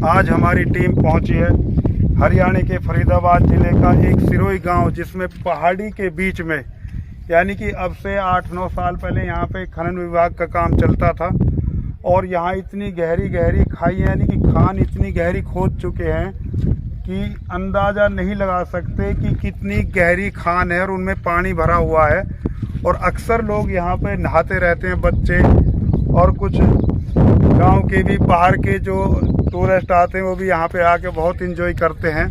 आज हमारी टीम पहुंची है हरियाणा के फरीदाबाद जिले का एक सिरोही गांव, जिसमें पहाड़ी के बीच में, यानी कि अब से 8-9 साल पहले यहाँ पे खनन विभाग का काम चलता था और यहाँ इतनी गहरी गहरी खाई, यानी कि खान इतनी गहरी खोद चुके हैं कि अंदाज़ा नहीं लगा सकते कि कितनी गहरी खान है और उनमें पानी भरा हुआ है। और अक्सर लोग यहाँ पे नहाते रहते हैं, बच्चे और कुछ गांव के भी, बाहर के जो टूरिस्ट आते हैं वो भी यहाँ पे आके बहुत एंजॉय करते हैं।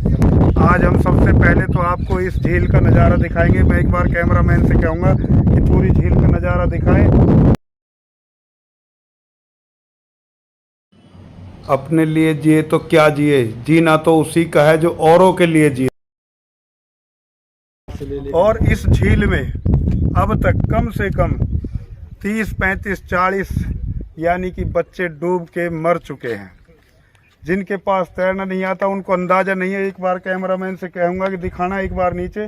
आज हम सबसे पहले तो आपको इस झील का नज़ारा दिखाएंगे। मैं एक बार कैमरामैन से कहूँगा कि पूरी झील का नज़ारा दिखाएं। अपने लिए जिए तो क्या जिए, जीना तो उसी का है जो औरों के लिए जिए। और इस झील में अब तक कम से कम 30, 35, 40 यानी कि बच्चे डूब के मर चुके हैं। जिनके पास तैरना नहीं आता उनको अंदाज़ा नहीं है। एक बार कैमरामैन से कहूँगा कि दिखाना एक बार नीचे।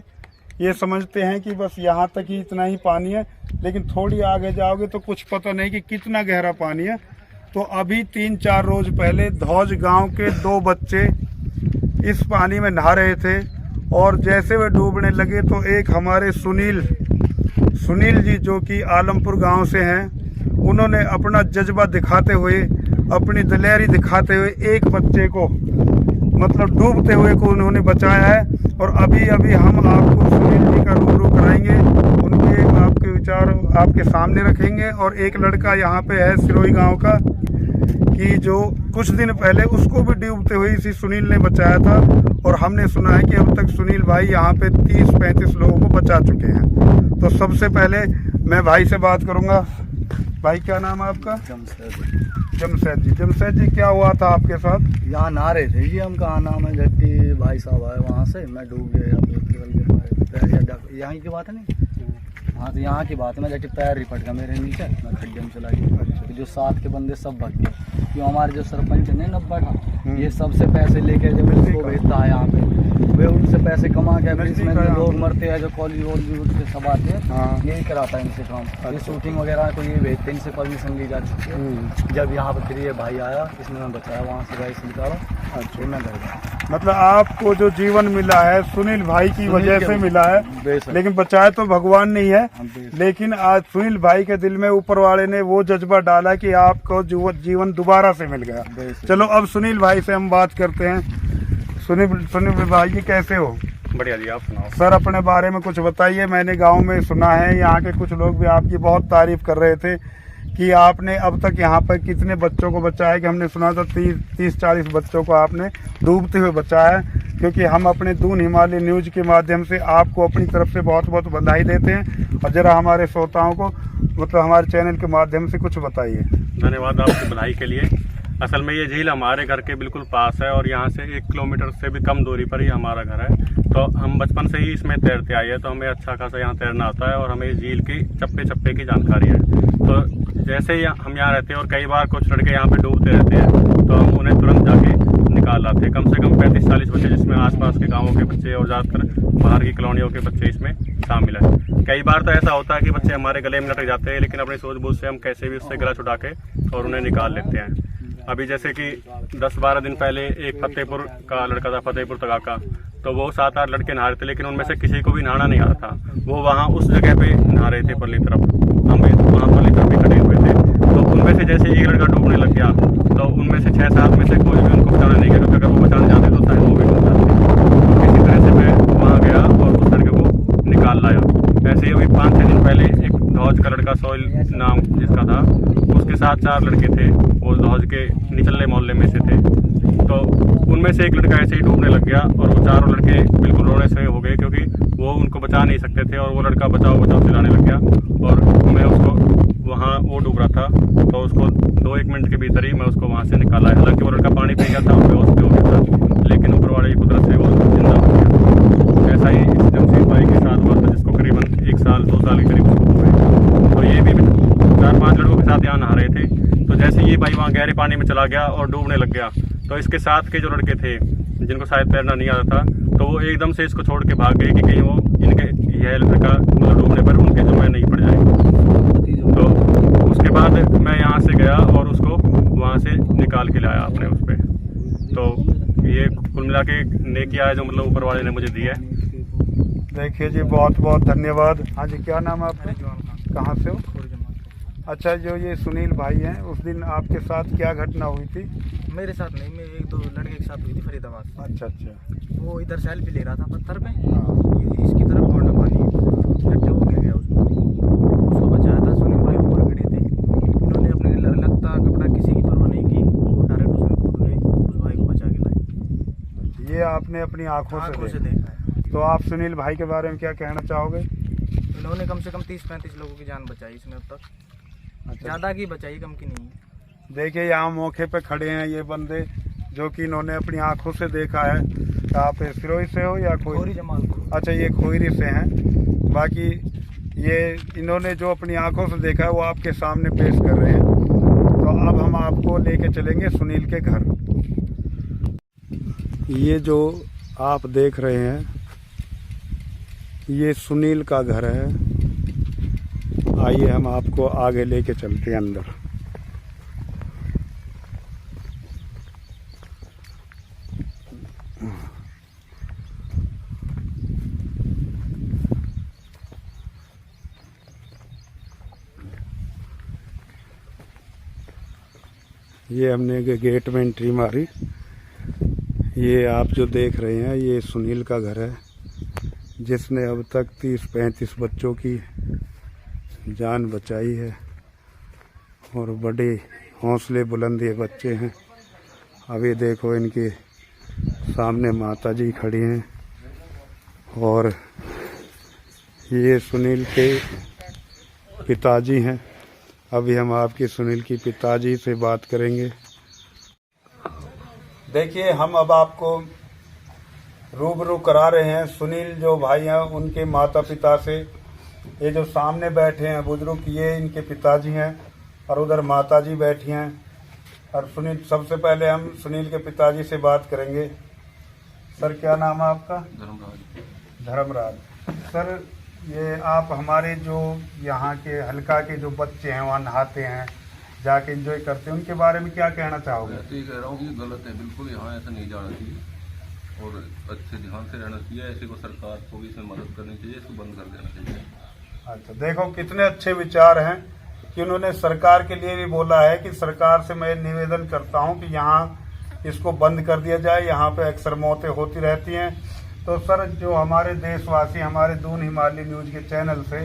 ये समझते हैं कि बस यहाँ तक ही इतना ही पानी है, लेकिन थोड़ी आगे जाओगे तो कुछ पता नहीं कि कितना गहरा पानी है। तो अभी 3-4 रोज पहले धौज गांव के 2 बच्चे इस पानी में नहा रहे थे और जैसे वे डूबने लगे तो एक हमारे सुनील जी, जो कि आलमपुर गांव से हैं, उन्होंने अपना जज्बा दिखाते हुए, अपनी दिलेरी दिखाते हुए एक बच्चे को, मतलब डूबते हुए को उन्होंने बचाया है। और अभी हम आपको सुनील जी का रूबरू कराएंगे, उनके आपके विचार आपके सामने रखेंगे। और एक लड़का यहाँ पे है सिरोही गांव का, कि जो कुछ दिन पहले उसको भी डूबते हुए इसी सुनील ने बचाया था। और हमने सुना है कि अब तक सुनील भाई यहाँ पे 30-35 लोगों को बचा चुके हैं। तो सबसे पहले मैं भाई से बात करूँगा। भाई क्या नाम है आपका? जमशेद जी, क्या हुआ था आपके साथ? यहाँ नहा रहे थे जी हम। कहाँ नाम है, झट्टी भाई साहब आए वहाँ से, मैं डूब गया। यहाँ की बात है नहीं, हाँ तो यहाँ की बात है। मैं झट्टी पैर रिपट गया मेरे नीचे, मैं खड्डे में चला गया। जो साथ के बंदे सब भाग गए, क्यों हमारे जो सरपंच ने 90 था, ये सबसे पैसे लेके जब उसको भेजता है यहाँ पे, वे उनसे पैसे कमा के इसमें जो लोग मरते हैं, जो कॉलेज के सब आते हैं, यही कराता है इनसे काम। ये शूटिंग वगैरह को ये भेजते हैं, इनसे परमिशन ली जा चुकी है। जब यहाँ पर फिर ये भाई आया, इसने मैं बचाया वहाँ से, भाई से निकाला। अच्छा, मैं घर गया। मतलब आपको जो जीवन मिला है सुनील भाई की वजह से मिला है, लेकिन बचाए तो भगवान नहीं है। लेकिन आज सुनील भाई के दिल में ऊपर वाले ने वो जज्बा डाला कि आपको जीवन दोबारा से मिल गया। चलो अब सुनील भाई से हम बात करते हैं। सुनील भाई जी, कैसे हो? बढ़िया जी, आप सुनाओ। सर अपने बारे में कुछ बताइए। मैंने गांव में सुना है, यहाँ के कुछ लोग भी आपकी बहुत तारीफ कर रहे थे कि आपने अब तक यहाँ पर कितने बच्चों को बचाया, कि हमने सुना था 30-40 बच्चों को आपने डूबते हुए बचाया। क्योंकि हम अपने दून हिमालय न्यूज के माध्यम से आपको अपनी तरफ से बहुत बहुत बधाई देते हैं। और जरा हमारे श्रोताओं को, मतलब हमारे चैनल के माध्यम से कुछ बताइए। धन्यवाद आपकी बधाई के लिए। असल में ये झील हमारे घर के बिल्कुल पास है और यहाँ से 1 किलोमीटर से भी कम दूरी पर ही हमारा घर है। तो हम बचपन से ही इसमें तैरते आए हैं, तो हमें अच्छा खासा यहाँ तैरना आता है और हमें इस झील की चप्पे चप्पे की जानकारी है। तो जैसे ही हम यहाँ रहते हैं और कई बार कुछ लड़के यहाँ पे डूबते रहते हैं, तो हम उन्हें तुरंत जाके निकाल लाते हैं। कम से कम 35-40 बच्चे, जिसमें आसपास के गाँवों के बच्चे और ज़्यादातर बाहर की कॉलोनियों के बच्चे इसमें शामिल है। कई बार तो ऐसा होता है कि बच्चे हमारे गले में लटक जाते हैं, लेकिन अपनी सूझबूझ से हम कैसे भी उससे गला छुड़ा के और उन्हें निकाल लेते हैं। अभी जैसे कि 10-12 दिन पहले एक फतेहपुर का लड़का था, फतेहपुर तगा का, तो वो 7-8 लड़के नहा रहे थे, लेकिन उनमें से किसी को भी नहाना नहीं आता था। वो वहाँ उस जगह पे नहा रहे थे परली तरफ, हम भी वहाँ परली तरफ भी खड़े हुए थे। तो उनमें से जैसे एक लड़का डूबने लग गया, तो उनमें से 6-7 में से कोई भी उनको बचाना नहीं गया, क्योंकि अगर वो बचाने जाते तो शायद वो भी डूब जाते। तो किसी तरह से मैं वहाँ गया और उस लड़के को निकाल लाया। ऐसे ही अभी 5-6 दिन पहले एक धौज का लड़का, सोइल नाम जिसका था, उसके साथ 4 लड़के थे, वो धौज के निचले मोहल्ले में से थे। तो उनमें से एक लड़का ऐसे ही डूबने लग गया और वो 4 लड़के बिल्कुल रोने से हो गए, क्योंकि वो उनको बचा नहीं सकते थे। और वो लड़का बचाओ बचाओ चिल्लाने लग गया और मैं उसको, वहाँ वो डूब रहा था, तो उसको 2-1 मिनट के भीतर ही मैं उसको वहाँ से निकाला है। हालांकि वो लड़का पानी पी गया था और बेहोश भी हो गया था, लेकिन ऊपर वाले की कुदरत से वो जिंदा हो गया। ऐसा ही इस जमशेद भाई के साथ हुआ था, जिसको करीबन 1 साल 2 साल के करीब हुए। तो ये भी 4-5 लड़कों के साथ यहाँ नहा रहे थे। तो जैसे ये भाई वहाँ गहरे पानी में चला गया और डूबने लग गया, तो इसके साथ के जो लड़के थे, जिनको शायद तैरना नहीं आता था, तो वो एकदम से इसको छोड़ के भाग गए कि कहीं वो इनके यह लड़का मतलब डूबने पर उनके जुम्मे नहीं पड़ जाए। तो उसके बाद मैं यहाँ से गया और उसको वहाँ से निकाल के लाया अपने उस पर। तो मिला के नेकिया है जो मतलब ऊपर वाले ने मुझे दी है। देखिए जी, बहुत बहुत धन्यवाद। हाँ जी, क्या नाम है आपका? कहाँ से हो? अच्छा, जो ये सुनील भाई हैं, उस दिन आपके साथ क्या घटना हुई थी? मेरे साथ नहीं, मेरे एक दो लड़के के साथ हुई थी फरीदाबाद से। अच्छा अच्छा। वो इधर सेल्फी ले रहा था पत्थर पे, हाँ। इसकी तरफ पौंडा पानी लट्टे वो गिर गया उसमें, उसको बचाया था। सुनील भाई ऊपर खड़े थे, इन्होंने अपने लगता कपड़ा किसी की परवाह नहीं की, वो डायरेक्ट उसमें कूद गए, उस भाई को बचा के लाए। ये आपने अपनी आंखों से देखा है। तो आप सुनील भाई के बारे में क्या कहना चाहोगे? इन्होंने कम से कम 30-35 लोगों की जान बचाई इसमें अब तक, ज़्यादा की बचाई, कम की नहीं। देखिए, यहाँ मौके पे खड़े हैं ये बंदे, जो कि इन्होंने अपनी आंखों से देखा है। आप सिरोही से हो या खोरी जमालपुर? अच्छा, ये खोरी से हैं। बाकी ये इन्होंने जो अपनी आंखों से देखा है वो आपके सामने पेश कर रहे हैं। तो अब हम आपको लेके चलेंगे सुनील के घर। ये जो आप देख रहे हैं, ये सुनील का घर है। आइए हम आपको आगे लेके चलते हैं अंदर। ये हमने गेट में एंट्री मारी। ये आप जो देख रहे हैं, ये सुनील का घर है, जिसने अब तक 30-35 बच्चों की जान बचाई है। और बड़े हौसले बुलंद ये बच्चे हैं। अभी देखो, इनके सामने माता जी खड़ी हैं और ये सुनील के पिताजी हैं। अभी हम आपके सुनील की पिताजी से बात करेंगे। देखिए, हम अब आपको रूबरू करा रहे हैं सुनील जो भाई हैं उनके माता पिता से। ये जो सामने बैठे हैं बुजुर्ग, ये इनके पिताजी हैं और उधर माता जी बैठी हैं। और सुनील, सबसे पहले हम सुनील के पिताजी से बात करेंगे। सर, क्या नाम है आपका? धर्मराज। सर, ये आप हमारे जो यहाँ के हल्का के जो बच्चे हैं वहाँ नहाते हैं, जाके एंजॉय करते हैं, उनके बारे में क्या कहना चाहोगे? ऐसे ही कह रहा हूँ कि गलत है, बिल्कुल यहाँ ऐसा नहीं जाना चाहिए और अच्छे ध्यान से रहना चाहिए। ऐसे को सरकार को भी इसमें मदद करनी चाहिए, इसको बंद कर देना चाहिए। अच्छा, देखो कितने अच्छे विचार हैं कि उन्होंने सरकार के लिए भी बोला है कि सरकार से मैं निवेदन करता हूं कि यहाँ इसको बंद कर दिया जाए। यहाँ पे अक्सर मौतें होती रहती हैं। तो सर, जो हमारे देशवासी, हमारे दून हिमालय न्यूज के चैनल से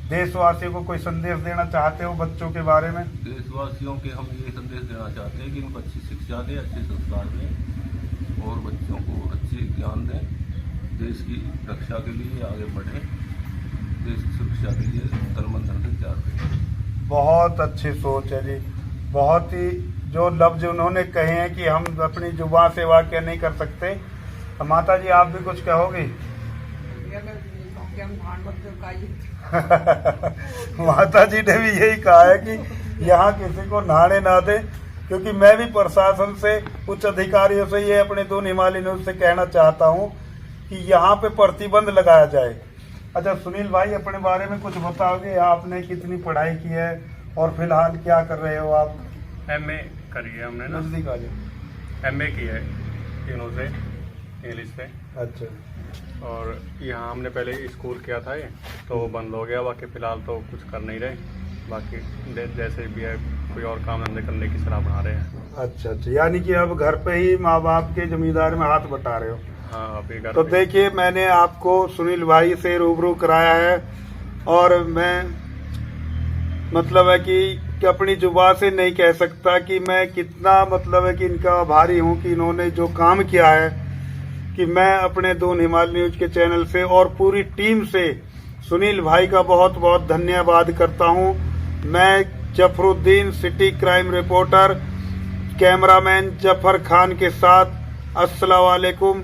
देशवासियों को कोई संदेश देना चाहते हो बच्चों के बारे में? देशवासियों के हम ये संदेश देना चाहते हैं कि इनको अच्छी शिक्षा दें, अच्छे संस्कार दें और बच्चों को अच्छे ज्ञान दें। देश की रक्षा के लिए आगे बढ़ें, देश की सुरक्षा के लिए तन मन धन से तैयार करें। बहुत अच्छी सोच है जी। बहुत ही जो लफ्ज उन्होंने कहे हैं कि हम अपनी जुबान से वाक्य नहीं कर सकते। तो माता जी, आप भी कुछ कहोगे? माता जी ने भी यही कहा है कि यहाँ किसी को नहाने ना दे, क्योंकि मैं भी प्रशासन से, उच्च अधिकारियों से ये अपने दून हिमालय न्यूज से कहना चाहता हूँ कि यहाँ पे प्रतिबंध लगाया जाए। अच्छा सुनील भाई, अपने बारे में कुछ बताओगे? आपने कितनी पढ़ाई की है और फिलहाल क्या कर रहे हो आप? MA करी है हमने ना, नजदीक आ जाओ। MA की है तीनों से, इंग्लिश से। अच्छा, और यहाँ हमने पहले स्कूल किया था ये, तो वो बंद हो गया। बाकी फिलहाल तो कुछ कर नहीं रहे। बाकी जैसे भी है, कोई और काम धंधे करने की सलाह बना रहे हैं। अच्छा अच्छा, यानी कि अब घर पे ही माँ बाप के जमींदार में हाथ बटा रहे हो? हाँ, अभी घर तो पे। देखिए, मैंने आपको सुनील भाई से रूबरू कराया है और मैं मतलब है कि अपनी जुबान से नहीं कह सकता कि मैं कितना मतलब है कि इनका आभारी हूँ कि इन्होंने जो काम किया है। कि मैं अपने दून हिमालय न्यूज के चैनल से और पूरी टीम से सुनील भाई का बहुत बहुत धन्यवाद करता हूँ। मैं Zafaruddin, city crime reporter, cameraman Zafar Khan के साथ। अस्सलाम वालेकुम।